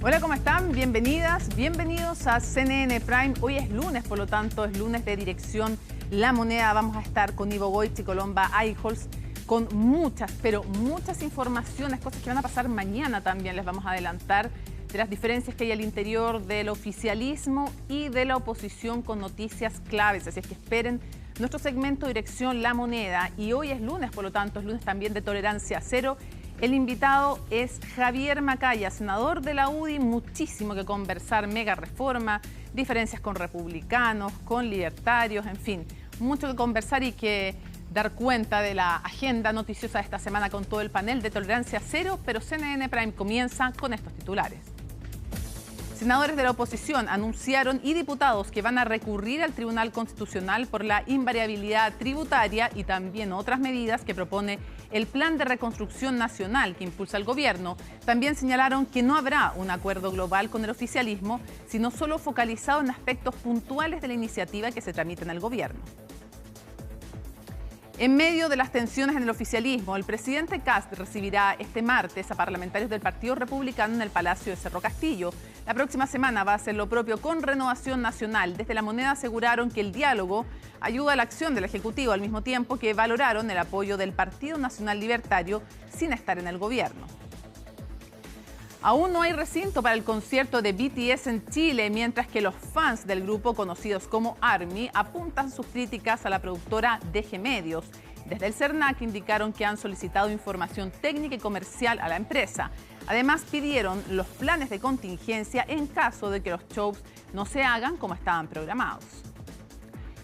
Hola, ¿cómo están? Bienvenidas, bienvenidos a CNN Prime. Hoy es lunes, por lo tanto es lunes de Dirección La Moneda. Vamos a estar con Ivo Goich y Colomba Eichholz con muchas, pero muchas informaciones, cosas que van a pasar mañana también. Les vamos a adelantar de las diferencias que hay al interior del oficialismo y de la oposición con noticias claves. Así es que esperen nuestro segmento Dirección La Moneda. Y hoy es lunes, por lo tanto es lunes también de Tolerancia Cero. El invitado es Javier Macaya, senador de la UDI, muchísimo que conversar, mega reforma, diferencias con republicanos, con libertarios, en fin, mucho que conversar y que dar cuenta de la agenda noticiosa de esta semana con todo el panel de Tolerancia Cero, pero CNN Prime comienza con estos titulares. Senadores de la oposición anunciaron y diputados que van a recurrir al Tribunal Constitucional por la invariabilidad tributaria y también otras medidas que propone el Plan de Reconstrucción Nacional que impulsa el gobierno. También señalaron que no habrá un acuerdo global con el oficialismo, sino solo focalizado en aspectos puntuales de la iniciativa que se tramita en el gobierno. En medio de las tensiones en el oficialismo, el presidente Kast recibirá este martes a parlamentarios del Partido Republicano en el Palacio de Cerro Castillo. La próxima semana va a hacer lo propio con Renovación Nacional. Desde La Moneda aseguraron que el diálogo ayuda a la acción del Ejecutivo, al mismo tiempo que valoraron el apoyo del Partido Nacional Libertario sin estar en el gobierno. Aún no hay recinto para el concierto de BTS en Chile, mientras que los fans del grupo, conocidos como ARMY, apuntan sus críticas a la productora DG Medios. Desde el CERNAC indicaron que han solicitado información técnica y comercial a la empresa. Además, pidieron los planes de contingencia en caso de que los shows no se hagan como estaban programados.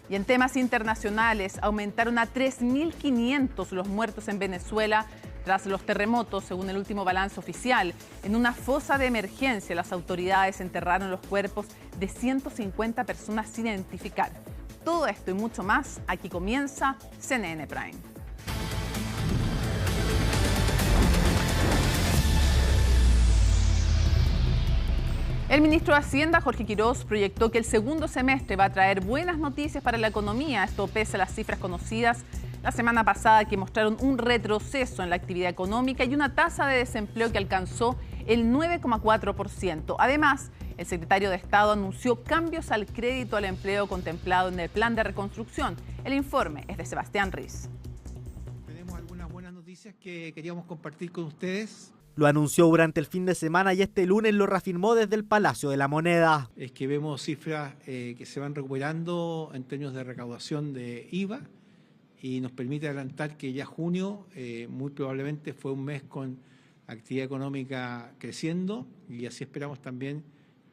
Y en temas internacionales, aumentaron a 3.500 los muertos en Venezuela tras los terremotos, según el último balance oficial. En una fosa de emergencia, las autoridades enterraron los cuerpos de 150 personas sin identificar. Todo esto y mucho más, aquí comienza CNN Prime. El ministro de Hacienda, Jorge Quiroz, proyectó que el segundo semestre va a traer buenas noticias para la economía. Esto pese a las cifras conocidas la semana pasada que mostraron un retroceso en la actividad económica y una tasa de desempleo que alcanzó el 9,4%. Además, el secretario de Estado anunció cambios al crédito al empleo contemplado en el Plan de Reconstrucción. El informe es de Sebastián Riz. Tenemos algunas buenas noticias que queríamos compartir con ustedes. Lo anunció durante el fin de semana y este lunes lo reafirmó desde el Palacio de la Moneda. Es que vemos cifras que se van recuperando en términos de recaudación de IVA y nos permite adelantar que ya junio muy probablemente fue un mes con actividad económica creciendo y así esperamos también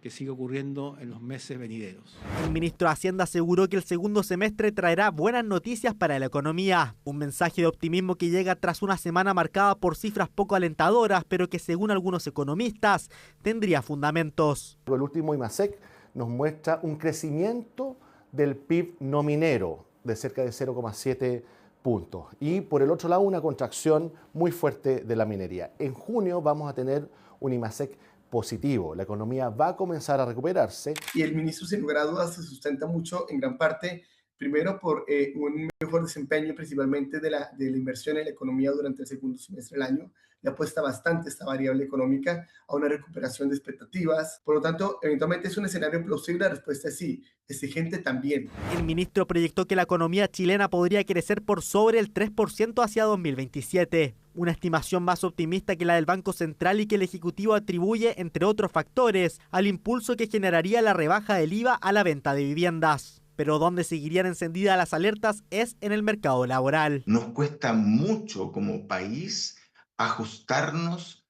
que siga ocurriendo en los meses venideros. El ministro de Hacienda aseguró que el segundo semestre traerá buenas noticias para la economía. Un mensaje de optimismo que llega tras una semana marcada por cifras poco alentadoras, pero que según algunos economistas tendría fundamentos. El último IMASEC nos muestra un crecimiento del PIB no minero de cerca de 0,7 puntos. Y por el otro lado, una contracción muy fuerte de la minería. En junio vamos a tener un IMASEC positivo. La economía va a comenzar a recuperarse. Y el ministro, sin lugar a dudas, se sustenta mucho en gran parte, primero por un mejor desempeño principalmente de la inversión en la economía durante el segundo semestre del año. Le apuesta bastante esta variable económica a una recuperación de expectativas. Por lo tanto, eventualmente es un escenario plausible. La respuesta es sí, exigente también. El ministro proyectó que la economía chilena podría crecer por sobre el 3% hacia 2027. Una estimación más optimista que la del Banco Central y que el Ejecutivo atribuye, entre otros factores, al impulso que generaría la rebaja del IVA a la venta de viviendas. Pero donde seguirían encendidas las alertas es en el mercado laboral. Nos cuesta mucho como país ajustarnos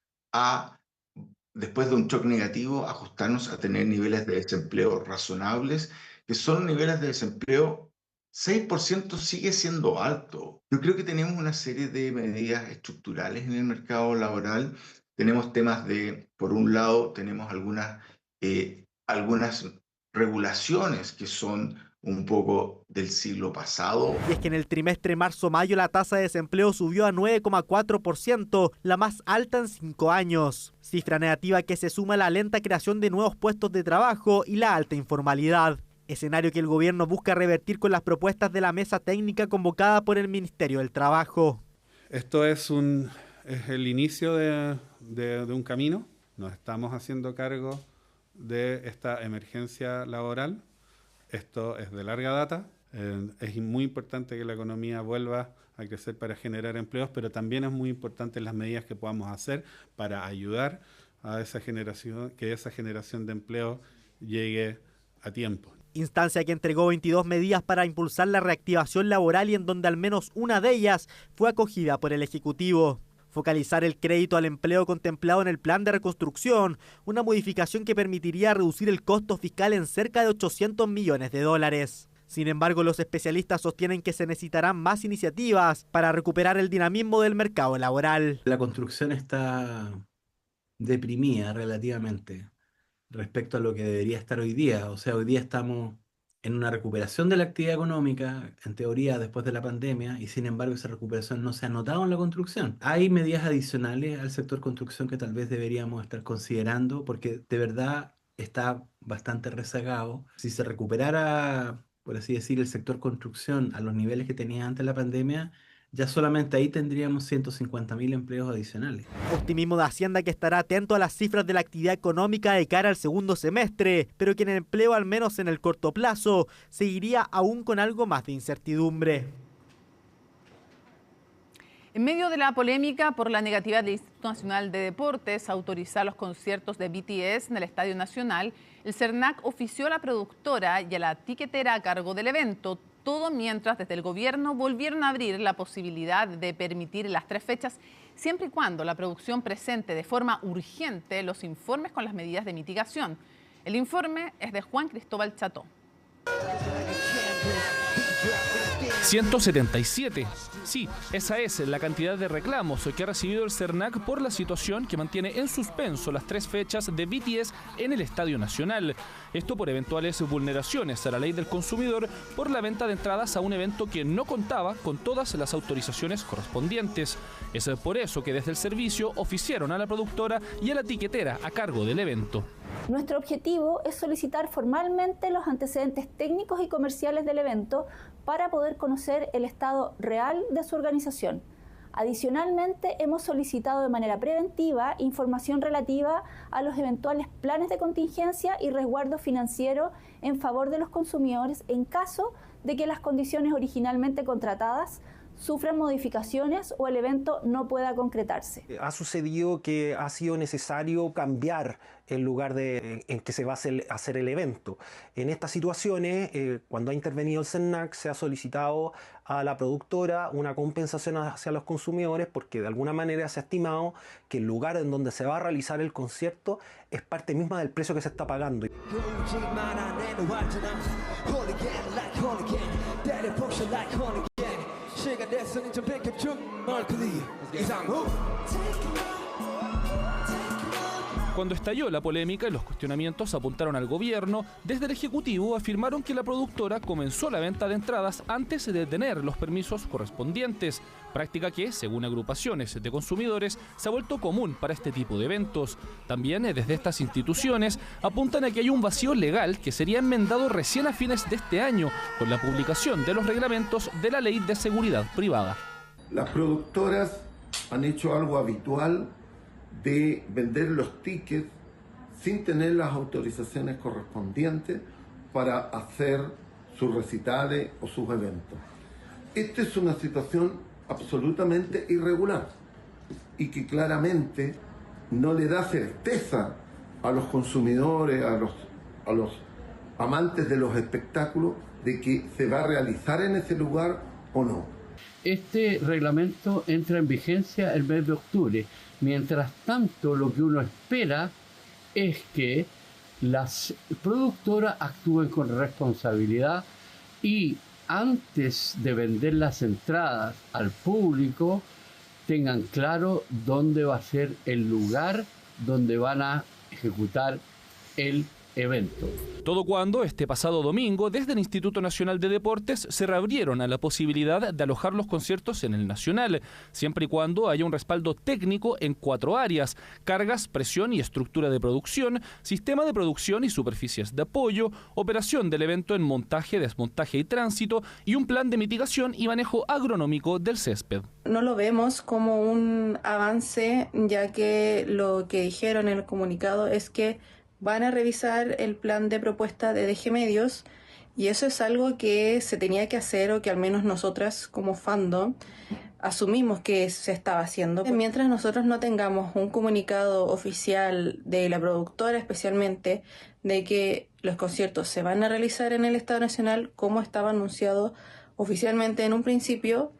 después de un shock negativo, ajustarnos a tener niveles de desempleo razonables, que son niveles de desempleo 6% sigue siendo alto. Yo creo que tenemos una serie de medidas estructurales en el mercado laboral. Tenemos temas por un lado, tenemos algunas regulaciones que son un poco del siglo pasado. Y es que en el trimestre marzo-mayo la tasa de desempleo subió a 9,4%, la más alta en 5 años. Cifra negativa que se suma a la lenta creación de nuevos puestos de trabajo y la alta informalidad. Escenario que el gobierno busca revertir con las propuestas de la mesa técnica convocada por el Ministerio del Trabajo. Esto es el inicio de un camino. nos estamos haciendo cargo de esta emergencia laboral. Esto es de larga data. Es muy importante que la economía vuelva a crecer para generar empleos, pero también es muy importante las medidas que podamos hacer para ayudar a esa generación, que esa generación de empleo llegue a tiempo. Instancia que entregó 22 medidas para impulsar la reactivación laboral y en donde al menos una de ellas fue acogida por el Ejecutivo. Focalizar el crédito al empleo contemplado en el plan de reconstrucción, una modificación que permitiría reducir el costo fiscal en cerca de 800 millones de dólares. Sin embargo, los especialistas sostienen que se necesitarán más iniciativas para recuperar el dinamismo del mercado laboral. La construcción está deprimida relativamente respecto a lo que debería estar hoy día. O sea, hoy día estamos en una recuperación de la actividad económica, en teoría, después de la pandemia, y sin embargo esa recuperación no se ha notado en la construcción. Hay medidas adicionales al sector construcción que tal vez deberíamos estar considerando, porque de verdad está bastante rezagado. Si se recuperara, por así decir, el sector construcción a los niveles que tenía antes de la pandemia, ya solamente ahí tendríamos 150.000 empleos adicionales. Optimismo de Hacienda que estará atento a las cifras de la actividad económica de cara al segundo semestre, pero que en el empleo, al menos en el corto plazo, seguiría aún con algo más de incertidumbre. En medio de la polémica por la negativa del Instituto Nacional de Deportes a autorizar los conciertos de BTS en el Estadio Nacional, el CERNAC ofició a la productora y a la tiquetera a cargo del evento, todo mientras desde el gobierno volvieron a abrir la posibilidad de permitir las 3 fechas, siempre y cuando la producción presente de forma urgente los informes con las medidas de mitigación. El informe es de Juan Cristóbal Cható. 177. Sí, esa es la cantidad de reclamos que ha recibido el CERNAC por la situación que mantiene en suspenso las 3 fechas de BTS en el Estadio Nacional. Esto por eventuales vulneraciones a la ley del consumidor por la venta de entradas a un evento que no contaba con todas las autorizaciones correspondientes. Es por eso que desde el servicio oficiaron a la productora y a la tiquetera a cargo del evento. Nuestro objetivo es solicitar formalmente los antecedentes técnicos y comerciales del evento para poder conocer el estado real de su organización. Adicionalmente, hemos solicitado de manera preventiva información relativa a los eventuales planes de contingencia y resguardo financiero en favor de los consumidores en caso de que las condiciones originalmente contratadas sufran modificaciones o el evento no pueda concretarse. Ha sucedido que ha sido necesario cambiar el lugar en que se va a hacer el evento. En estas situaciones, cuando ha intervenido el CERNAC, se ha solicitado a la productora una compensación hacia los consumidores porque de alguna manera se ha estimado que el lugar en donde se va a realizar el concierto es parte misma del precio que se está pagando. Cuando estalló la polémica y los cuestionamientos apuntaron al gobierno, desde el Ejecutivo afirmaron que la productora comenzó la venta de entradas antes de tener los permisos correspondientes, práctica que, según agrupaciones de consumidores, se ha vuelto común para este tipo de eventos. También desde estas instituciones apuntan a que hay un vacío legal que sería enmendado recién a fines de este año con la publicación de los reglamentos de la Ley de Seguridad Privada. Las productoras han hecho algo habitual de vender los tickets sin tener las autorizaciones correspondientes para hacer sus recitales o sus eventos. Esta es una situación absolutamente irregular y que claramente no le da certeza a los consumidores, a los amantes de los espectáculos, de que se va a realizar en ese lugar o no. Este reglamento entra en vigencia el mes de octubre. Mientras tanto, lo que uno espera es que las productoras actúen con responsabilidad y antes de vender las entradas al público tengan claro dónde va a ser el lugar donde van a ejecutar el evento. Todo cuando este pasado domingo, desde el Instituto Nacional de Deportes, se reabrieron a la posibilidad de alojar los conciertos en el Nacional, siempre y cuando haya un respaldo técnico en 4 áreas: cargas, presión y estructura de producción, sistema de producción y superficies de apoyo, operación del evento en montaje, desmontaje y tránsito, y un plan de mitigación y manejo agronómico del césped. No lo vemos como un avance, ya que lo que dijeron en el comunicado es que van a revisar el plan de propuesta de DG Medios, y eso es algo que se tenía que hacer, o que al menos nosotras como fandom asumimos que se estaba haciendo. Mientras nosotros no tengamos un comunicado oficial de la productora, especialmente de que los conciertos se van a realizar en el Estado Nacional como estaba anunciado oficialmente en un principio,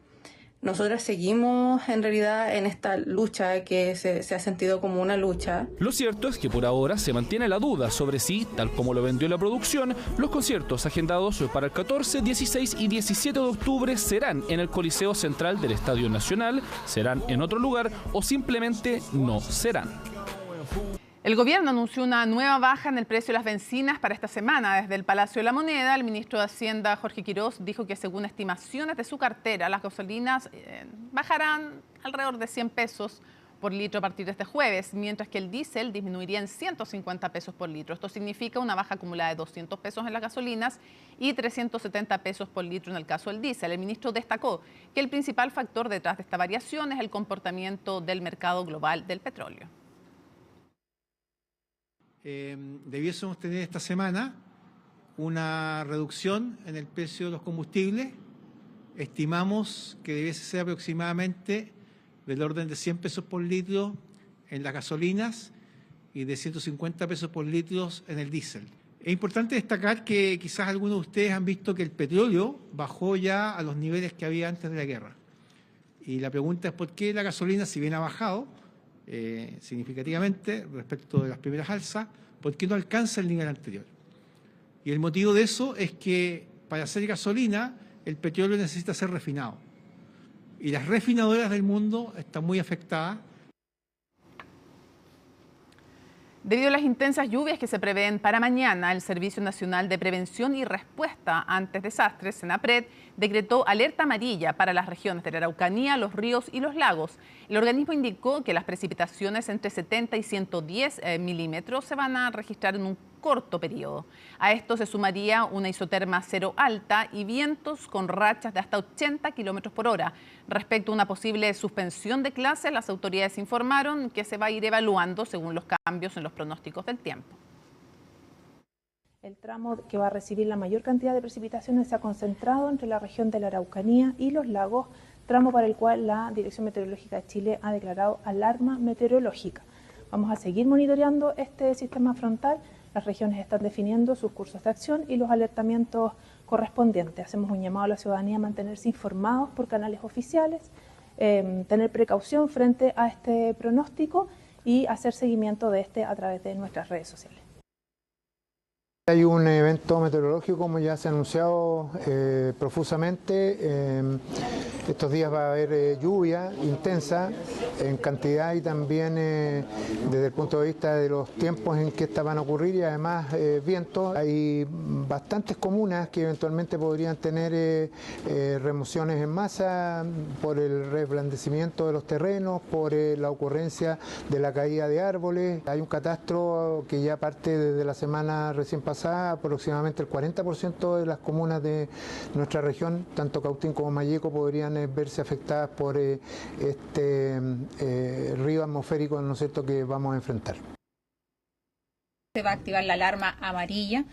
nosotras seguimos en realidad en esta lucha que se ha sentido como una lucha. Lo cierto es que por ahora se mantiene la duda sobre si, tal como lo vendió la producción, los conciertos agendados para el 14, 16 y 17 de octubre serán en el Coliseo Central del Estadio Nacional, serán en otro lugar o simplemente no serán. El gobierno anunció una nueva baja en el precio de las bencinas para esta semana. Desde el Palacio de la Moneda, el ministro de Hacienda, Jorge Quirós, dijo que según estimaciones de su cartera, las gasolinas bajarán alrededor de 100 pesos por litro a partir de este jueves, mientras que el diésel disminuiría en 150 pesos por litro. Esto significa una baja acumulada de 200 pesos en las gasolinas y 370 pesos por litro en el caso del diésel. El ministro destacó que el principal factor detrás de esta variación es el comportamiento del mercado global del petróleo. Debiésemos tener esta semana una reducción en el precio de los combustibles. Estimamos que debiese ser aproximadamente del orden de 100 pesos por litro en las gasolinas y de 150 pesos por litro en el diésel. Es importante destacar que quizás algunos de ustedes han visto que el petróleo bajó ya a los niveles que había antes de la guerra. Y la pregunta es por qué la gasolina, si bien ha bajado significativamente respecto de las primeras alzas, ¿por qué no alcanza el nivel anterior? Y el motivo de eso es que para hacer gasolina el petróleo necesita ser refinado. Y las refinadoras del mundo están muy afectadas. Debido a las intensas lluvias que se prevén para mañana, el Servicio Nacional de Prevención y Respuesta ante Desastres, SENAPRED, decretó alerta amarilla para las regiones de la Araucanía, los ríos y los lagos. El organismo indicó que las precipitaciones entre 70 y 110 milímetros se van a registrar en un corto periodo. A esto se sumaría una isoterma cero alta y vientos con rachas de hasta 80 kilómetros por hora. Respecto a una posible suspensión de clases, las autoridades informaron que se va a ir evaluando según los cambios en los pronósticos del tiempo. El tramo que va a recibir la mayor cantidad de precipitaciones se ha concentrado entre la región de la Araucanía y los lagos, tramo para el cual la Dirección Meteorológica de Chile ha declarado alarma meteorológica. Vamos a seguir monitoreando este sistema frontal. Las regiones están definiendo sus cursos de acción y los alertamientos correspondientes. Hacemos un llamado a la ciudadanía a mantenerse informados por canales oficiales, tener precaución frente a este pronóstico y hacer seguimiento de este a través de nuestras redes sociales. Hay un evento meteorológico, como ya se ha anunciado profusamente. Estos días va a haber lluvia intensa en cantidad y también desde el punto de vista de los tiempos en que estas van a ocurrir, y además vientos. Hay bastantes comunas que eventualmente podrían tener remociones en masa por el reblandecimiento de los terrenos, por la ocurrencia de la caída de árboles. Hay un catastro que ya parte desde la semana recién pasada. Aproximadamente el 40% de las comunas de nuestra región, tanto Cautín como Malleco, podrían verse afectadas por este río atmosférico, ¿no es cierto?, que vamos a enfrentar. Se va a activar la alarma amarilla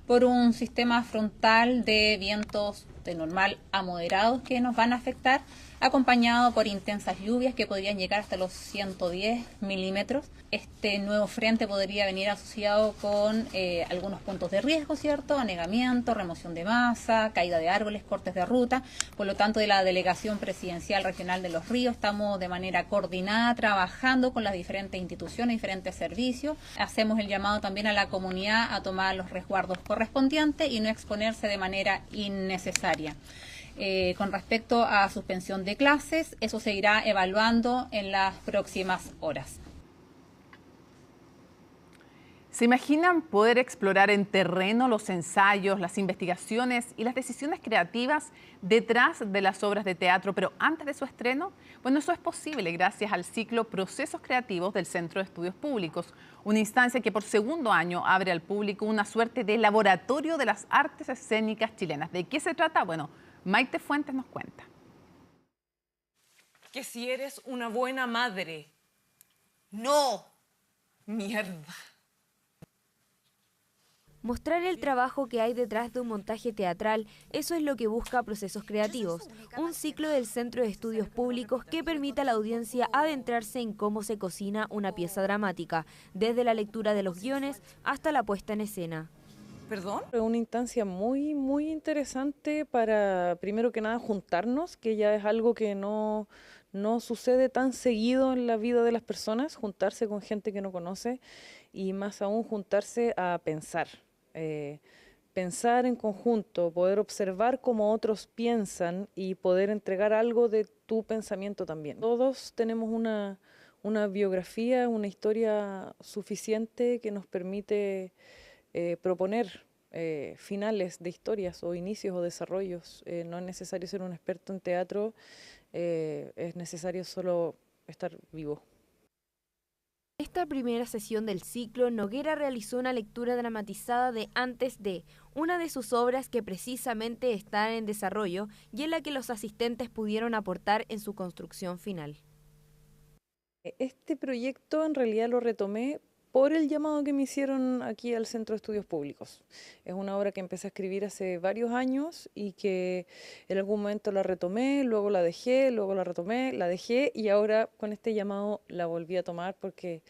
por un sistema frontal de vientos de normal a moderados que nos van a afectar, acompañado por intensas lluvias que podrían llegar hasta los 110 milímetros. Este nuevo frente podría venir asociado con algunos puntos de riesgo, ¿cierto? Anegamiento, remoción de masa, caída de árboles, cortes de ruta. Por lo tanto, de la Delegación Presidencial Regional de los Ríos estamos de manera coordinada trabajando con las diferentes instituciones, diferentes servicios. Hacemos el llamado también a la comunidad a tomar los resguardos correspondientes y no exponerse de manera innecesaria. Con respecto a suspensión de clases, eso se irá evaluando en las próximas horas. ¿Se imaginan poder explorar en terreno los ensayos, las investigaciones y las decisiones creativas detrás de las obras de teatro, pero antes de su estreno? Bueno, eso es posible gracias al ciclo Procesos Creativos del Centro de Estudios Públicos, una instancia que por segundo año abre al público una suerte de laboratorio de las artes escénicas chilenas. ¿De qué se trata? Bueno, Maite Fuentes nos cuenta. Que si eres una buena madre. No. Mierda. Mostrar el trabajo que hay detrás de un montaje teatral, eso es lo que busca Procesos Creativos, un ciclo del Centro de Estudios Públicos que permite a la audiencia adentrarse en cómo se cocina una pieza dramática, desde la lectura de los guiones hasta la puesta en escena. ¿Perdón? Es una instancia muy interesante para, primero que nada, juntarnos, que ya es algo que no sucede tan seguido en la vida de las personas, juntarse con gente que no conoce y más aún juntarse a pensar. Pensar en conjunto, poder observar cómo otros piensan y poder entregar algo de tu pensamiento también. Todos tenemos una biografía, una historia suficiente que nos permite proponer finales de historias o inicios o desarrollos. No es necesario ser un experto en teatro, es necesario solo estar vivo. Esta primera sesión del ciclo, Noguera realizó una lectura dramatizada de Antes de, una de sus obras que precisamente está en desarrollo y en la que los asistentes pudieron aportar en su construcción final. Este proyecto en realidad lo retomé por el llamado que me hicieron aquí al Centro de Estudios Públicos. Es una obra que empecé a escribir hace varios años y que en algún momento la retomé, luego la dejé, luego la retomé, la dejé y ahora con este llamado la volví a tomar porque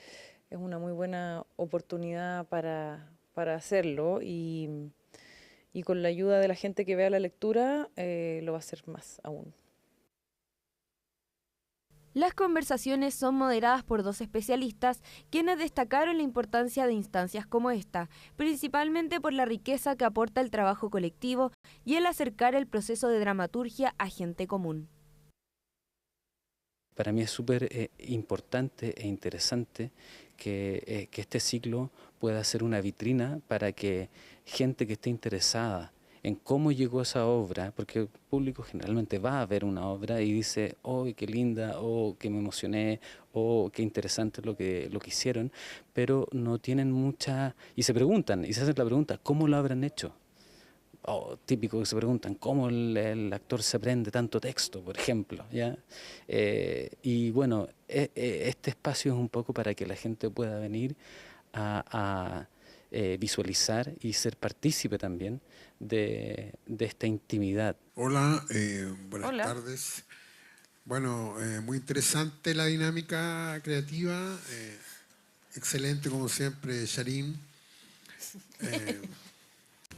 es una muy buena oportunidad para hacerlo y con la ayuda de la gente que vea la lectura lo va a hacer más aún. Las conversaciones son moderadas por dos especialistas, quienes destacaron la importancia de instancias como esta, principalmente por la riqueza que aporta el trabajo colectivo y el acercar el proceso de dramaturgia a gente común. Para mí es súper importante e interesante que este ciclo pueda ser una vitrina para que gente que esté interesada en cómo llegó esa obra, porque el público generalmente va a ver una obra y dice, ¡oh, qué linda!, ¡oh, que me emocioné!, ¡oh, qué interesante lo que hicieron!, pero no tienen mucha... Y se preguntan, y se hacen la pregunta, ¿cómo lo habrán hecho? Oh, típico que se preguntan, ¿cómo el actor se aprende tanto texto, por ejemplo? ¿Ya? Y bueno, este espacio es un poco para que la gente pueda venir a visualizar y ser partícipe también de esta intimidad. Hola, buenas tardes. Bueno, muy interesante la dinámica creativa, excelente como siempre, Sharin.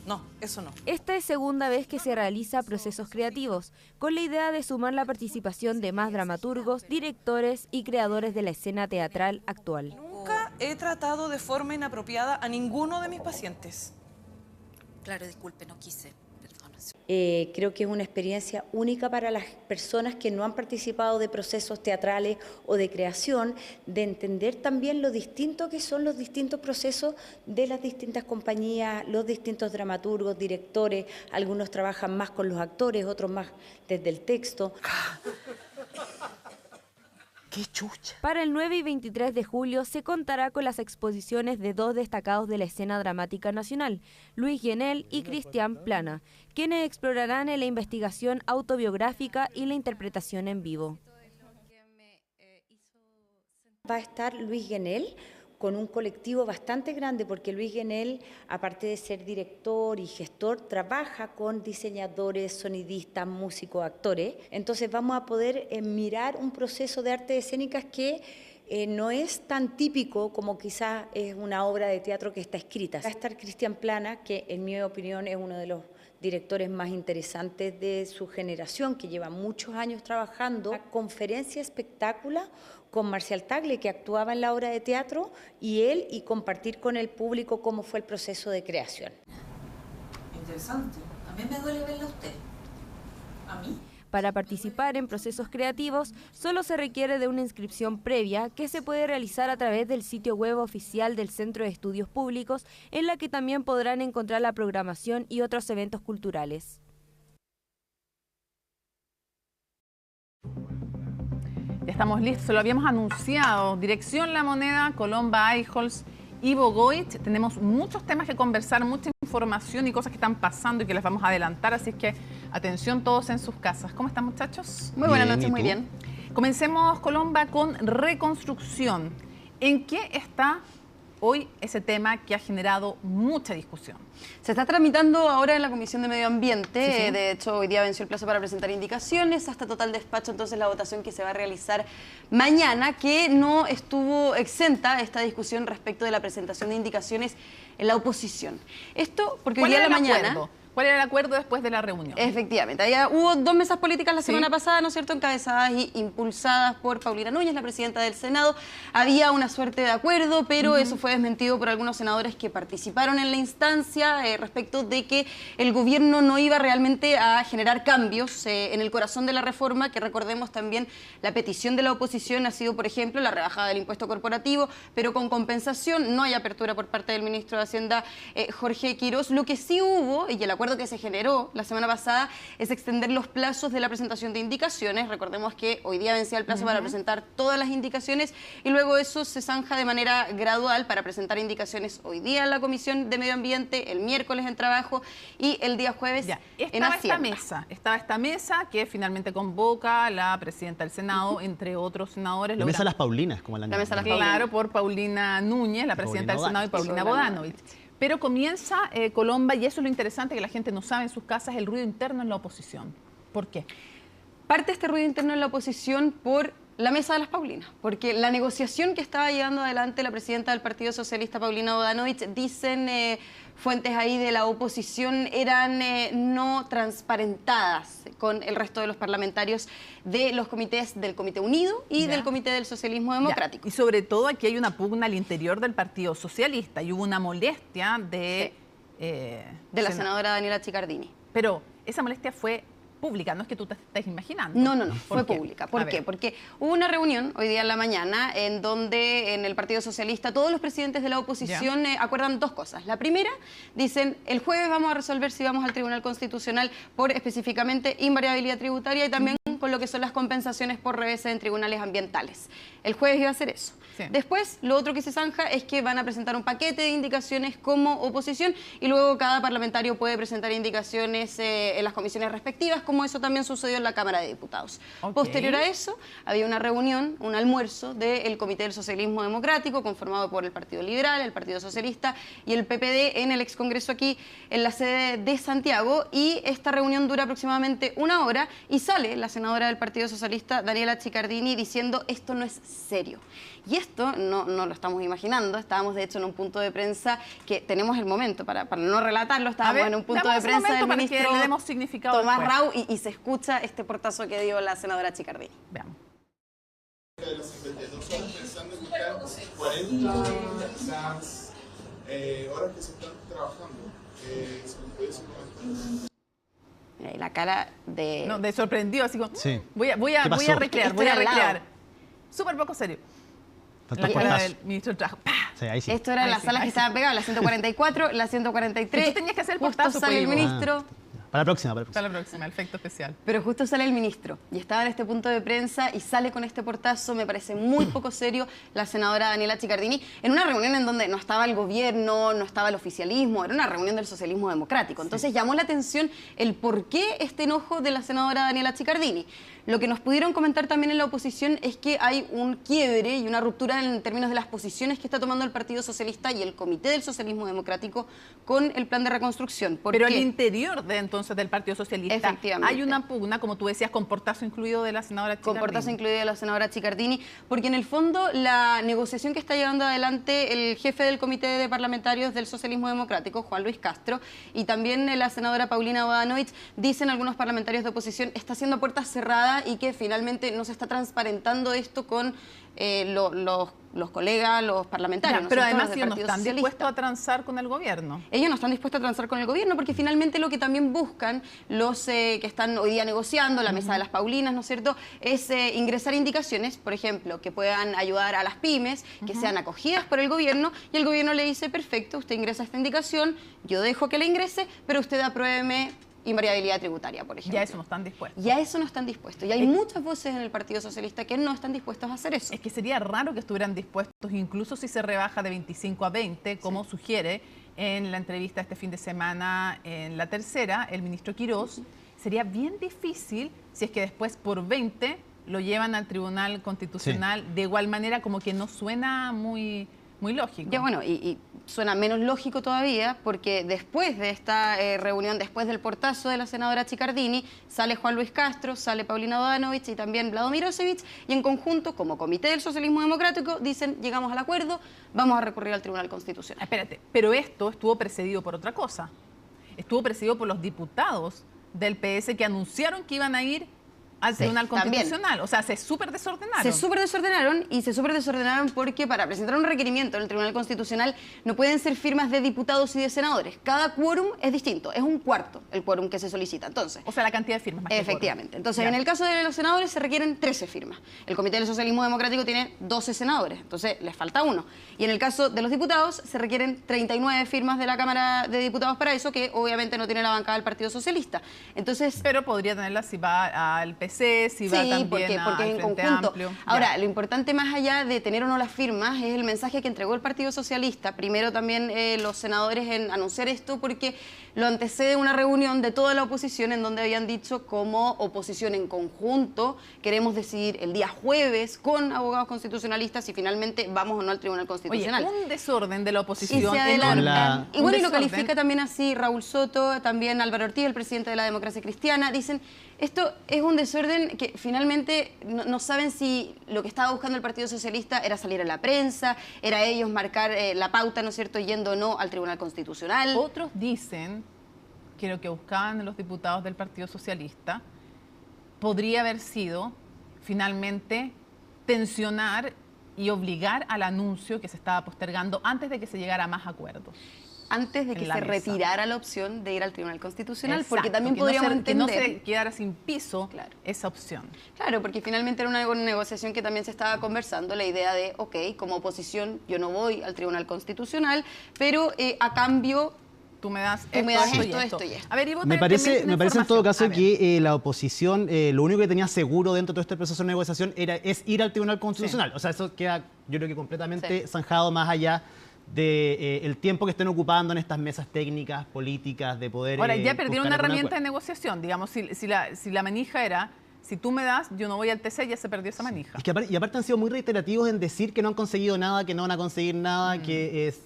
No, eso no. Esta es segunda vez que se realiza Procesos Creativos, con la idea de sumar la participación de más dramaturgos, directores y creadores de la escena teatral actual. Nunca he tratado de forma inapropiada a ninguno de mis pacientes. Claro, disculpe, no quise. Creo que es una experiencia única para las personas que no han participado de procesos teatrales o de creación, de entender también lo distinto que son los distintos procesos de las distintas compañías, los distintos dramaturgos, directores. Algunos trabajan más con los actores, otros más desde el texto. ¡Qué chucha! Para el 9 y 23 de julio se contará con las exposiciones de dos destacados de la escena dramática nacional, Luis Guenel y Cristian Plana, quienes explorarán en la investigación autobiográfica y la interpretación en vivo. Va a estar Luis Guenel con un colectivo bastante grande, porque Luis Guenel, aparte de ser director y gestor, trabaja con diseñadores, sonidistas, músicos, actores. Entonces vamos a poder mirar un proceso de artes escénicas que no es tan típico como quizás es una obra de teatro que está escrita. Va a estar Cristian Plana, que en mi opinión es uno de los directores más interesantes de su generación, que lleva muchos años trabajando. La conferencia espectácula con Marcial Tagle, que actuaba en la obra de teatro, y compartir con el público cómo fue el proceso de creación. Interesante. A mí me duele verla a usted. ¿A mí? Para participar en procesos creativos, solo se requiere de una inscripción previa que se puede realizar a través del sitio web oficial del Centro de Estudios Públicos, en la que también podrán encontrar la programación y otros eventos culturales. Ya estamos listos, lo habíamos anunciado. Dirección La Moneda, Colomba Eichholz, Ivo Goich. Tenemos muchos temas que conversar, mucha información y cosas que están pasando y que les vamos a adelantar, así es que atención todos en sus casas. ¿Cómo están, muchachos? Muy buenas noches, muy bien. Comencemos, Colomba, con reconstrucción. ¿En qué está hoy ese tema que ha generado mucha discusión? Se está tramitando ahora en la Comisión de Medio Ambiente. Sí. De hecho, hoy día venció el plazo para presentar indicaciones. Hasta total despacho, entonces, la votación que se va a realizar mañana, que no estuvo exenta esta discusión respecto de la presentación de indicaciones en la oposición. Esto porque hoy día de la mañana... ¿Cuál era el acuerdo después de la reunión? Efectivamente. Hubo 2 mesas políticas la semana pasada, ¿no es cierto?, encabezadas y impulsadas por Paulina Núñez, la presidenta del Senado. Había una suerte de acuerdo, pero eso fue desmentido por algunos senadores que participaron en la instancia respecto de que el gobierno no iba realmente a generar cambios en el corazón de la reforma, que recordemos también la petición de la oposición ha sido, por ejemplo, la rebajada del impuesto corporativo, pero con compensación. No hay apertura por parte del ministro de Hacienda, Jorge Quirós. Lo que sí hubo, y el acuerdo que se generó la semana pasada, es extender los plazos de la presentación de indicaciones. Recordemos que hoy día vencía el plazo para presentar todas las indicaciones y luego eso se zanja de manera gradual para presentar indicaciones hoy día en la Comisión de Medio Ambiente, el miércoles en Trabajo y el día jueves en Hacienda. Estaba esta mesa que finalmente convoca la presidenta del Senado, entre otros senadores. La mesa de las Paulinas, como la mesa de las Paulinas. Claro, por Paulina Núñez, la presidenta del Senado, y Paulina Bodanovich. Pero comienza, Colomba, y eso es lo interesante que la gente no sabe en sus casas, el ruido interno en la oposición. ¿Por qué? Parte este ruido interno en la oposición por la mesa de las Paulinas, porque la negociación que estaba llevando adelante la presidenta del Partido Socialista, Paulina Bodanovich, dicen fuentes ahí de la oposición, eran no transparentadas con el resto de los parlamentarios de los comités del Comité Unido y del Comité del Socialismo Democrático. Y sobre todo aquí hay una pugna al interior del Partido Socialista y hubo una molestia de la senadora Daniela Chiccardini. Pero esa molestia fue pública, no es que tú te estés imaginando. No, fue pública. ¿Por qué? Porque hubo una reunión hoy día en la mañana en donde en el Partido Socialista todos los presidentes de la oposición acuerdan 2 cosas. La primera, dicen, el jueves vamos a resolver si vamos al Tribunal Constitucional por específicamente invariabilidad tributaria y también con lo que son las compensaciones por revés en tribunales ambientales. El jueves iba a hacer eso. Después, lo otro que se zanja es que van a presentar un paquete de indicaciones como oposición y luego cada parlamentario puede presentar indicaciones en las comisiones respectivas, como eso también sucedió en la Cámara de Diputados. Posterior a eso, había una reunión, un almuerzo del Comité del Socialismo Democrático, conformado por el Partido Liberal, el Partido Socialista y el PPD en el excongreso aquí en la sede de Santiago, y esta reunión dura aproximadamente 1 hora y sale la senadora del Partido Socialista, Daniela Chiccardini, diciendo esto no es serio. Y esto no lo estamos imaginando, estábamos de hecho en un punto de prensa que tenemos el momento, para no relatarlo, estábamos en un punto de prensa del ministro Tomás Rau y se escucha este portazo que dio la senadora Chiccardini. Veamos. De las 52 horas pensando en buscar 40 las horas que se están trabajando. ¿Se nos puede decir la cara de... No, de sorprendido, así como... Sí. Voy a recrear. Súper poco serio. La cara del ministro del Trabajo. Sí. Esto era las salas que estaban pegadas, la 144, la 143. Tú tenías que hacer el justo portazo, sale el ministro. Para la próxima. Para la próxima, efecto especial. Pero justo sale el ministro y estaba en este punto de prensa y sale con este portazo, me parece muy poco serio, la senadora Daniela Chiccardini, en una reunión en donde no estaba el gobierno, no estaba el oficialismo, era una reunión del socialismo democrático. Entonces llamó la atención el por qué este enojo de la senadora Daniela Chiccardini. Lo que nos pudieron comentar también en la oposición es que hay un quiebre y una ruptura en términos de las posiciones que está tomando el Partido Socialista y el Comité del Socialismo Democrático con el plan de reconstrucción. Pero al interior entonces del Partido Socialista hay una pugna, como tú decías, con portazo incluido de la senadora Chiccardini. Con portazo incluido de la senadora Chiccardini, porque en el fondo la negociación que está llevando adelante el jefe del Comité de Parlamentarios del Socialismo Democrático, Juan Luis Castro, y también la senadora Paulina Bodanovich, dicen algunos parlamentarios de oposición, está haciendo puertas cerradas y que finalmente no se está transparentando esto con los colegas, los parlamentarios. Ya, pero además ellos no están dispuestos a transar con el gobierno. Ellos no están dispuestos a transar con el gobierno porque finalmente lo que también buscan los que están hoy día negociando, la mesa de las Paulinas, ¿no es cierto?, es ingresar indicaciones, por ejemplo, que puedan ayudar a las pymes, que sean acogidas por el gobierno, y el gobierno le dice, perfecto, usted ingresa esta indicación, yo dejo que la ingrese, pero usted apruébeme invariabilidad tributaria, por ejemplo. Ya eso no están dispuestos. Ya eso no están dispuestos. Y hay muchas voces en el Partido Socialista que no están dispuestas a hacer eso. Es que sería raro que estuvieran dispuestos, incluso si se rebaja de 25 a 20, como sugiere en la entrevista este fin de semana en La Tercera, el ministro Quirós. Sería bien difícil si es que después por 20 lo llevan al Tribunal Constitucional. De igual manera, como que no suena muy lógico. Ya, bueno, y suena menos lógico todavía porque después de esta reunión, después del portazo de la senadora Chicardini, sale Juan Luis Castro, sale Paulina Bodanovich y también Vlado Mirosevic, y en conjunto, como Comité del Socialismo Democrático, dicen, llegamos al acuerdo, vamos a recurrir al Tribunal Constitucional. Espérate, pero esto estuvo precedido por otra cosa. Estuvo precedido por los diputados del PS que anunciaron que iban a ir al Tribunal Constitucional. También. O sea, se súper desordenaron. Se súper desordenaron porque para presentar un requerimiento en el Tribunal Constitucional no pueden ser firmas de diputados y de senadores. Cada quórum es distinto. Es un cuarto el quórum que se solicita. Entonces, o sea, la cantidad de firmas. Más efectivamente. Entonces, en el caso de los senadores se requieren 13 firmas. El Comité del Socialismo Democrático tiene 12 senadores. Entonces, les falta uno. Y en el caso de los diputados se requieren 39 firmas de la Cámara de Diputados para eso, que obviamente no tiene la bancada del Partido Socialista. Entonces, pero podría tenerla si va al PC, si va también porque es en conjunto. Amplio. Ahora, lo importante más allá de tener o no las firmas es el mensaje que entregó el Partido Socialista. Primero también los senadores en anunciar esto porque lo antecede una reunión de toda la oposición en donde habían dicho como oposición en conjunto queremos decidir el día jueves con abogados constitucionalistas si finalmente vamos o no al Tribunal Constitucional. Oye, un desorden de la oposición. Y se adelanta. Y bueno, y lo califica también así Raúl Soto, también Álvaro Ortiz, el presidente de la Democracia Cristiana. Dicen, esto es un desorden que finalmente no saben si lo que estaba buscando el Partido Socialista era salir a la prensa, era ellos marcar la pauta, ¿no es cierto?, yendo o no al Tribunal Constitucional. Otros dicen que lo que buscaban los diputados del Partido Socialista podría haber sido finalmente tensionar y obligar al anuncio que se estaba postergando antes de que se llegara a más acuerdos. Antes de que se retirara la opción de ir al Tribunal Constitucional, exacto, porque también podríamos entender... que no se quedara sin piso esa opción. Claro, porque finalmente era una negociación que también se estaba conversando, la idea de, ok, como oposición yo no voy al Tribunal Constitucional, pero a cambio... Tú me das esto y esto. A ver, me parece en todo caso que la oposición, lo único que tenía seguro dentro de todo este proceso de negociación es ir al Tribunal Constitucional. O sea, eso queda, yo creo que completamente zanjado más allá del tiempo que estén ocupando en estas mesas técnicas, políticas, de poder... Ahora, ya perdieron una herramienta de negociación. Digamos, si la manija era... Si tú me das, yo no voy al TC, ya se perdió esa manija. Es que aparte han sido muy reiterativos en decir que no han conseguido nada, que no van a conseguir nada, que es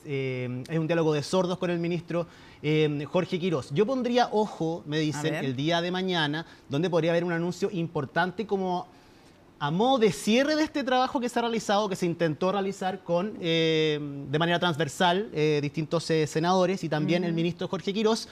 un diálogo de sordos con el ministro Jorge Quirós. Yo pondría ojo, me dicen, el día de mañana, donde podría haber un anuncio importante como a modo de cierre de este trabajo que se ha realizado, que se intentó realizar con de manera transversal distintos senadores y también el ministro Jorge Quirós,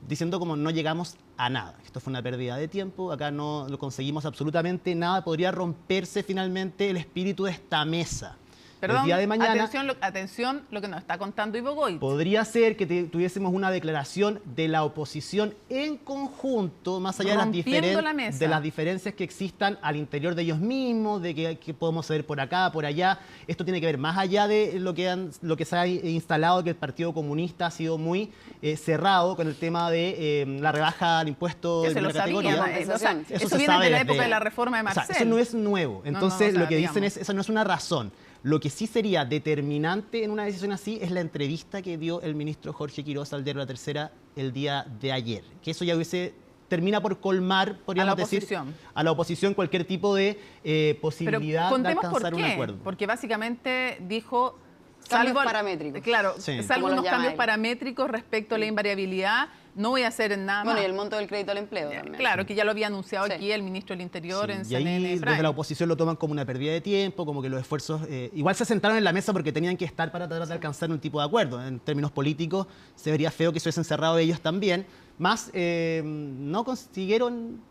diciendo como no llegamos a nada. Esto fue una pérdida de tiempo, acá no lo conseguimos absolutamente nada, podría romperse finalmente el espíritu de esta mesa. Perdón, el día de mañana, atención lo que nos está contando Ivo Goitz. Podría ser que tuviésemos una declaración de la oposición en conjunto, más allá de las diferencias que existan al interior de ellos mismos, de que podemos ver por acá, por allá. Esto tiene que ver más allá de lo que se ha instalado, que el Partido Comunista ha sido muy cerrado con el tema de la rebaja al impuesto de primera categoría. Eso viene de la época de la reforma de Marcel. O sea, eso no es nuevo. Entonces, lo que dicen es, esa no es una razón. Lo que sí sería determinante en una decisión así es la entrevista que dio el ministro Jorge Quirós al diario La Tercera el día de ayer. Que eso ya termina por colmar, podríamos decir, a la oposición cualquier tipo de posibilidad de alcanzar un acuerdo. Porque básicamente dijo... Cambios paramétricos. Claro, salvo unos cambios paramétricos respecto a la invariabilidad, no voy a hacer nada más. Bueno, y el monto del crédito al empleo también. Claro, que ya lo había anunciado aquí el ministro del Interior en CNN. Y ahí desde la oposición lo toman como una pérdida de tiempo, como que los esfuerzos... igual se sentaron en la mesa porque tenían que estar para tratar de alcanzar un tipo de acuerdo. En términos políticos, se vería feo que se hubiesen cerrado ellos también. Más, no consiguieron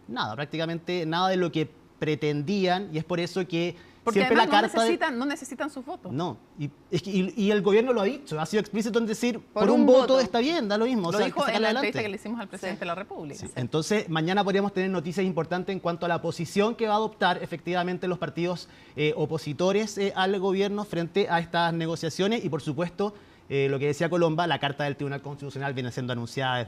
nada, prácticamente nada de lo que pretendían, y es por eso que Porque siempre además la carta no necesitan sus votos. No, y el gobierno lo ha dicho, ha sido explícito en decir, por un voto está bien, da lo mismo. Lo dijo en la entrevista que le adelante. hicimos al presidente de la República. Sí. Entonces, mañana podríamos tener noticias importantes en cuanto a la posición que va a adoptar efectivamente los partidos opositores al gobierno frente a estas negociaciones y, por supuesto, lo que decía Colomba, la Carta del Tribunal Constitucional viene siendo anunciada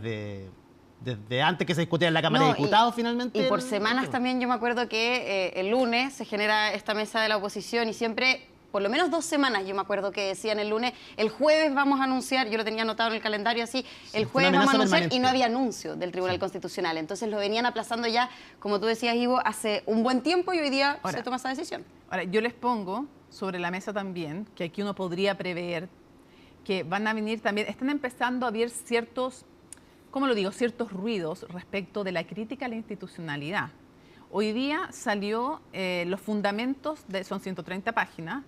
desde antes que se discutiera en la Cámara de Diputados, finalmente. Y por semanas también yo me acuerdo que el lunes se genera esta mesa de la oposición y siempre, por lo menos 2 semanas, yo me acuerdo que decían el lunes, el jueves vamos a anunciar, yo lo tenía anotado en el calendario así, el jueves vamos a anunciar permanente. Y no había anuncio del Tribunal Constitucional. Entonces lo venían aplazando ya, como tú decías, Ivo, hace un buen tiempo y hoy día se toma esa decisión. Ahora, yo les pongo sobre la mesa también que aquí uno podría prever que van a venir también, están empezando a haber ciertos, ¿cómo lo digo?, ciertos ruidos respecto de la crítica a la institucionalidad. Hoy día salió los fundamentos, son 130 páginas,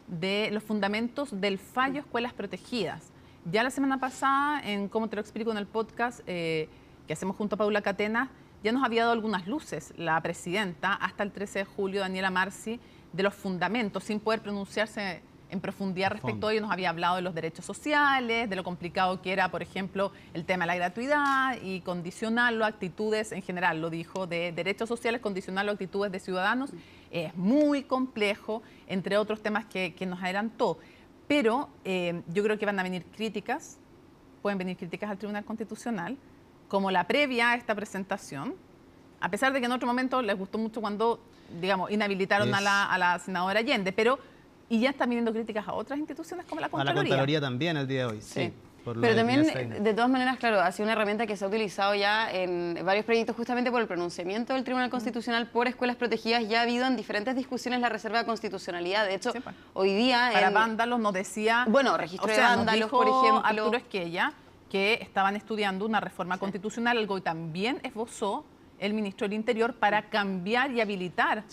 de los fundamentos del fallo Escuelas Protegidas. Ya la semana pasada, en Cómo te lo explico en el podcast que hacemos junto a Paula Catena, ya nos había dado algunas luces la presidenta hasta el 13 de julio, Daniela Marci, de los fundamentos, sin poder pronunciarse en profundidad respecto a ello. Nos había hablado de los derechos sociales, de lo complicado que era, por ejemplo, el tema de la gratuidad y condicionarlo a actitudes, en general lo dijo, de derechos sociales, condicionarlo a actitudes de ciudadanos. Es muy complejo, entre otros temas que nos adelantó. Pero yo creo que van a venir críticas, pueden venir críticas al Tribunal Constitucional, como la previa a esta presentación, a pesar de que en otro momento les gustó mucho cuando, digamos, inhabilitaron a la senadora Allende, pero... Y ya están viniendo críticas a otras instituciones como la Contraloría. A la Contraloría también el día de hoy, sí. Pero también, de todas maneras, claro, ha sido una herramienta que se ha utilizado ya en varios proyectos justamente por el pronunciamiento del Tribunal Constitucional por escuelas protegidas. Ya ha habido en diferentes discusiones la reserva de constitucionalidad. De hecho, hoy día... Para vándalos nos decía... Bueno, registro de vándalos, por ejemplo... Arturo Esquella, que estaban estudiando una reforma constitucional, algo que también esbozó el ministro del Interior para cambiar y habilitar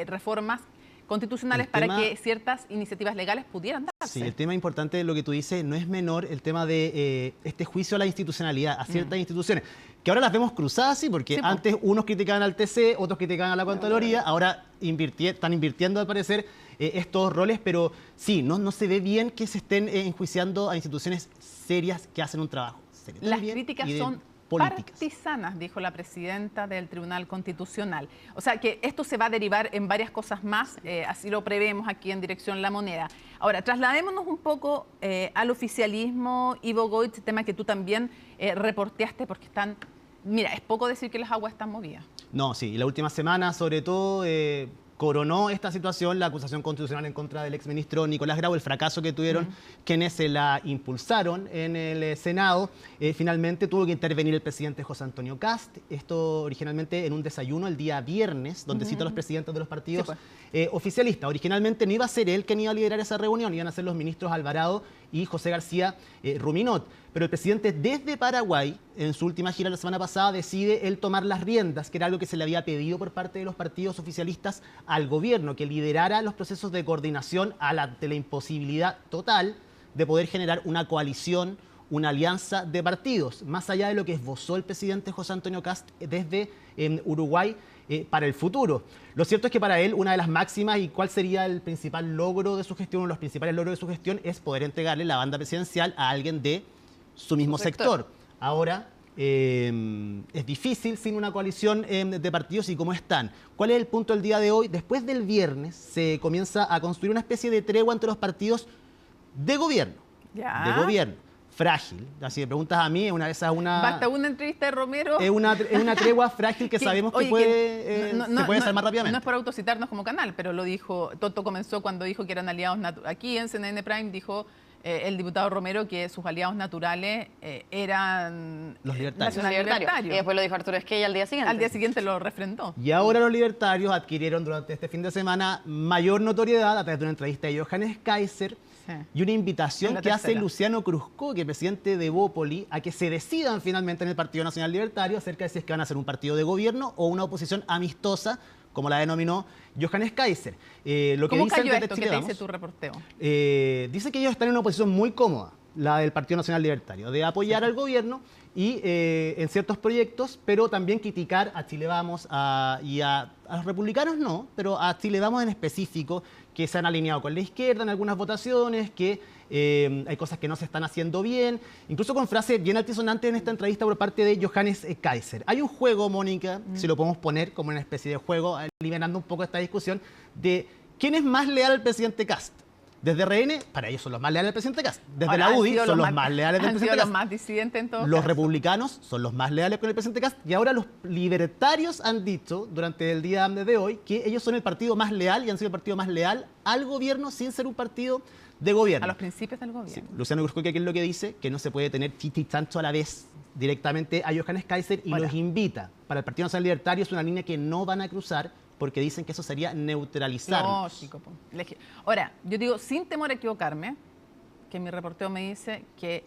reformas constitucionales para que ciertas iniciativas legales pudieran darse. Sí, el tema importante de lo que tú dices no es menor, el tema de este juicio a la institucionalidad, a ciertas instituciones, que ahora las vemos cruzadas, sí, porque antes unos criticaban al TC, otros criticaban a la Contraloría, ahora están invirtiendo al parecer estos roles, pero sí, no se ve bien que se estén enjuiciando a instituciones serias que hacen un trabajo serio. Las críticas son partisanas, dijo la presidenta del Tribunal Constitucional. O sea que esto se va a derivar en varias cosas más, así lo prevemos aquí en Dirección La Moneda. Ahora, trasladémonos un poco al oficialismo, Ivo Goitz, tema que tú también reporteaste porque están... Mira, es poco decir que las aguas están movidas. No, sí, y la última semana, sobre todo... coronó esta situación la acusación constitucional en contra del exministro Nicolás Grau, el fracaso que tuvieron quienes se la impulsaron en el Senado. Finalmente tuvo que intervenir el presidente José Antonio Kast, esto originalmente en un desayuno el día viernes, donde cita a los presidentes de los partidos oficialistas. Originalmente no iba a ser él quien iba a liderar esa reunión, iban a ser los ministros Alvarado y José García Ruminot. Pero el presidente desde Paraguay, en su última gira la semana pasada, decide él tomar las riendas, que era algo que se le había pedido por parte de los partidos oficialistas al gobierno, que liderara los procesos de coordinación ante la imposibilidad total de poder generar una coalición, una alianza de partidos, más allá de lo que esbozó el presidente José Antonio Kast desde Uruguay para el futuro. Lo cierto es que para él una de las máximas y cuál sería el principal logro de su gestión, uno de los principales logros de su gestión es poder entregarle la banda presidencial a alguien de su mismo sector. Ahora, es difícil sin una coalición de partidos y cómo están. ¿Cuál es el punto del día de hoy? Después del viernes se comienza a construir una especie de tregua entre los partidos de gobierno. De gobierno. Frágil. Así me preguntas a mí, Basta una entrevista de Romero. Es una tregua frágil que sabemos que se puede desarmar rápidamente. No es por autocitarnos como canal, pero lo dijo, Toto comenzó cuando dijo que eran aliados aquí en CNN Prime, dijo el diputado Romero que sus aliados naturales eran los libertarios. Y después lo dijo Arturo Esquella al día siguiente. Al día siguiente lo refrendó. Y ahora los libertarios adquirieron durante este fin de semana mayor notoriedad a través de una entrevista de Johannes Kaiser y una invitación que hace Luciano Cruzco, que es presidente de Bópoli, a que se decidan finalmente en el Partido Nacional Libertario acerca de si es que van a ser un partido de gobierno o una oposición amistosa, como la denominó Johannes Kaiser. ¿Cómo cayó esto? ¿Qué te dice tu reporteo? Dice que ellos están en una posición muy cómoda, la del Partido Nacional Libertario, de apoyar al gobierno y en ciertos proyectos, pero también criticar a Chile Vamos y a los republicanos no, pero a Chile Vamos en específico, que se han alineado con la izquierda en algunas votaciones, que hay cosas que no se están haciendo bien, incluso con frases bien altisonantes en esta entrevista por parte de Johannes Kaiser. Hay un juego, Mónica, si lo podemos poner como una especie de juego, liberando un poco esta discusión, de quién es más leal al presidente Kast. Desde RN, para ellos son los más leales del presidente Kast. Desde la UDI son los más leales del presidente Kast. Los más disidentes en todo Los caso. republicanos son los más leales con el presidente Kast. Y ahora los libertarios han dicho durante el día de hoy que ellos son el partido más leal y han sido el partido más leal al gobierno sin ser un partido de gobierno. A los principios del gobierno. Sí. Luciano Gurskoy, ¿qué es lo que dice? Que no se puede tener chicha y chancho a la vez directamente a Johannes Kaiser y los invita. Para el Partido Nacional Libertario es una línea que no van a cruzar, porque dicen que eso sería neutralizarnos. Lógico. Ahora, yo digo, sin temor a equivocarme, que mi reportero me dice que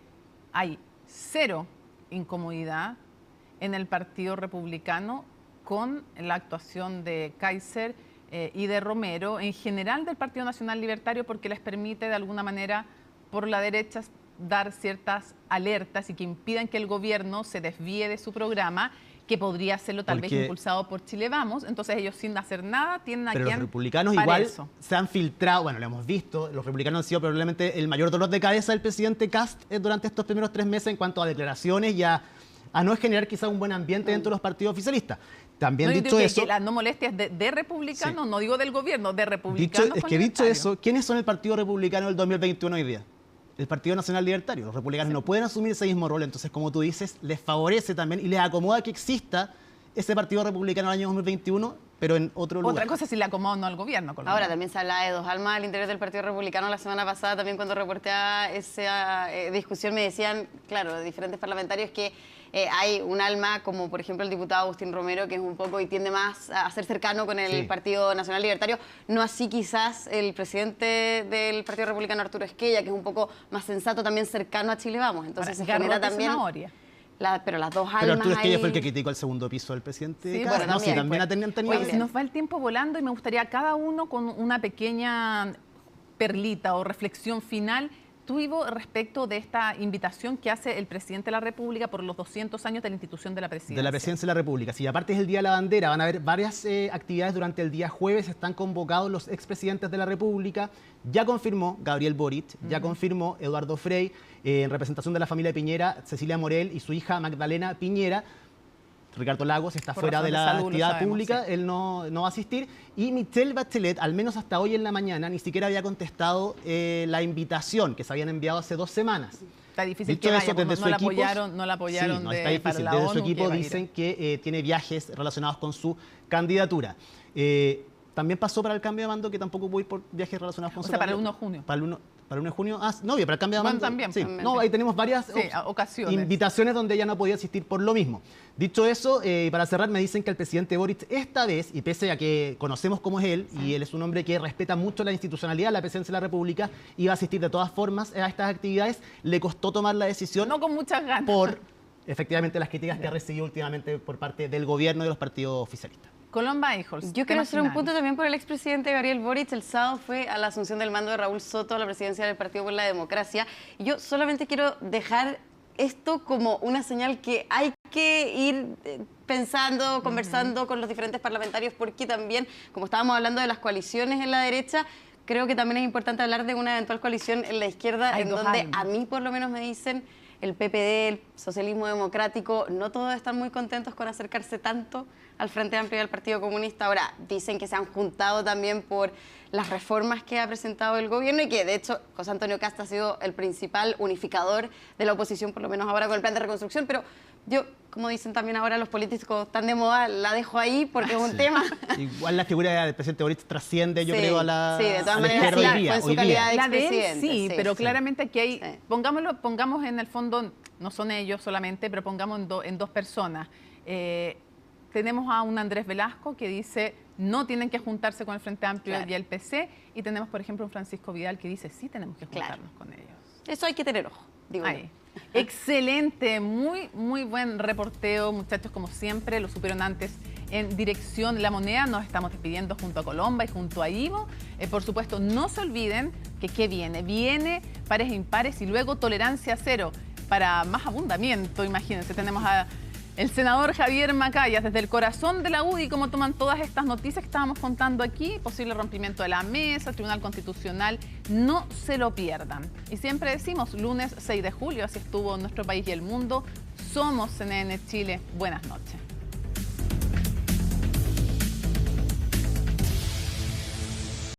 hay cero incomodidad en el Partido Republicano con la actuación de Kaiser y de Romero, en general del Partido Nacional Libertario, porque les permite de alguna manera por la derecha dar ciertas alertas y que impidan que el gobierno se desvíe de su programa, que podría hacerlo tal vez impulsado por Chile Vamos. Entonces ellos sin hacer nada tienen a quien. Pero los republicanos igual se han filtrado, bueno, lo hemos visto, los republicanos han sido probablemente el mayor dolor de cabeza del presidente Kast durante estos primeros 3 meses en cuanto a declaraciones y a no generar quizá un buen ambiente dentro de los partidos oficialistas. También dicho eso... Que la no molestia es de republicanos, no digo del gobierno, de republicanos. Dicho eso, ¿quiénes son el Partido Republicano del 2021 hoy día? El Partido Nacional Libertario. Los republicanos no pueden asumir ese mismo rol, entonces, como tú dices, les favorece también y les acomoda que exista ese Partido Republicano en el año 2021, pero en otro lugar. Otra cosa es si le acomoda o no al gobierno. Ahora, también se habla de dos almas al interior del Partido Republicano. La semana pasada, también cuando reporteaba esa discusión, me decían, claro, diferentes parlamentarios, que hay un alma, como por ejemplo el diputado Agustín Romero, que es un poco y tiende más a ser cercano con el Partido Nacional Libertario. No así quizás el presidente del Partido Republicano, Arturo Esquella, que es un poco más sensato, también cercano a Chile Vamos. Entonces se genera también... pero las dos almas. Pero Arturo Esquella ahí... fue el que criticó el segundo piso del presidente. Sí, Kast. bueno, también ha tenido. Oye, se nos va el tiempo volando y me gustaría cada uno con una pequeña perlita o reflexión final. Tú, Ivo, respecto de esta invitación que hace el presidente de la República por los 200 años de la institución de la presidencia. De la presidencia de la República. Sí, aparte es el Día de la Bandera, van a haber varias actividades durante el día jueves. Están convocados los expresidentes de la República. Ya confirmó Gabriel Boric, ya confirmó Eduardo Frei, en representación de la familia Piñera, Cecilia Morel y su hija Magdalena Piñera. Ricardo Lagos está fuera de la actividad pública, él no va a asistir. Y Michelle Bachelet, al menos hasta hoy en la mañana, ni siquiera había contestado la invitación que se habían enviado hace 2 semanas. Está difícil que vaya, no la apoyaron sí, está difícil. Para la desde ONU, su equipo dicen que tiene viajes relacionados con su candidatura. También pasó para el cambio de mando, que tampoco pudo ir por viajes relacionados con su candidatura. Para el 1 de junio. Para el 1 de junio. Para el cambio de mando. También. Sí. No, ahí tenemos varias ocasiones. Invitaciones donde ella no podía asistir por lo mismo. Dicho eso, para cerrar, me dicen que el presidente Boric esta vez, y pese a que conocemos cómo es él, y él es un hombre que respeta mucho la institucionalidad de la presidencia de la República, iba a asistir de todas formas a estas actividades, le costó tomar la decisión. No con muchas ganas. Por, efectivamente, las críticas que ha recibido últimamente por parte del gobierno y de los partidos oficialistas. Colomba Eichholz. Yo quiero hacer un punto también por el expresidente Gabriel Boric. El sábado fue a la asunción del mando de Raúl Soto a la presidencia del Partido por la Democracia. Y yo solamente quiero dejar esto como una señal que hay que ir pensando, conversando con los diferentes parlamentarios, porque también, como estábamos hablando de las coaliciones en la derecha, creo que también es importante hablar de una eventual coalición en la izquierda, en donde a mí por lo menos me dicen el PPD, el socialismo democrático, no todos están muy contentos con acercarse tanto al Frente Amplio y al Partido Comunista. Ahora, dicen que se han juntado también por las reformas que ha presentado el gobierno y que, de hecho, José Antonio Kast ha sido el principal unificador de la oposición, por lo menos ahora con el plan de reconstrucción, pero yo, como dicen también ahora los políticos tan de moda, la dejo ahí porque es un tema... Igual la figura del presidente Boric trasciende, yo creo, a la... Sí, de todas maneras, fue en su calidad de expresidente. Sí, pero claramente aquí hay... Pongamos en el fondo, no son ellos solamente, pero pongamos en 2 personas. Tenemos a un Andrés Velasco que dice no tienen que juntarse con el Frente Amplio y el PC, y tenemos, por ejemplo, un Francisco Vidal que dice sí tenemos que juntarnos con ellos. Eso hay que tener ojo, digo yo. Excelente, muy buen reporteo, muchachos, como siempre, lo supieron antes en Dirección La Moneda. Nos estamos despidiendo junto a Colomba y junto a Ivo. Por supuesto, no se olviden que ¿qué viene? Viene pares e impares y luego tolerancia cero para más abundamiento. Imagínense, tenemos a el senador Javier Macaya, desde el corazón de la UDI, cómo toman todas estas noticias que estábamos contando aquí, posible rompimiento de la mesa, Tribunal Constitucional, no se lo pierdan. Y siempre decimos, lunes 6 de julio, así estuvo nuestro país y el mundo. Somos CNN Chile. Buenas noches.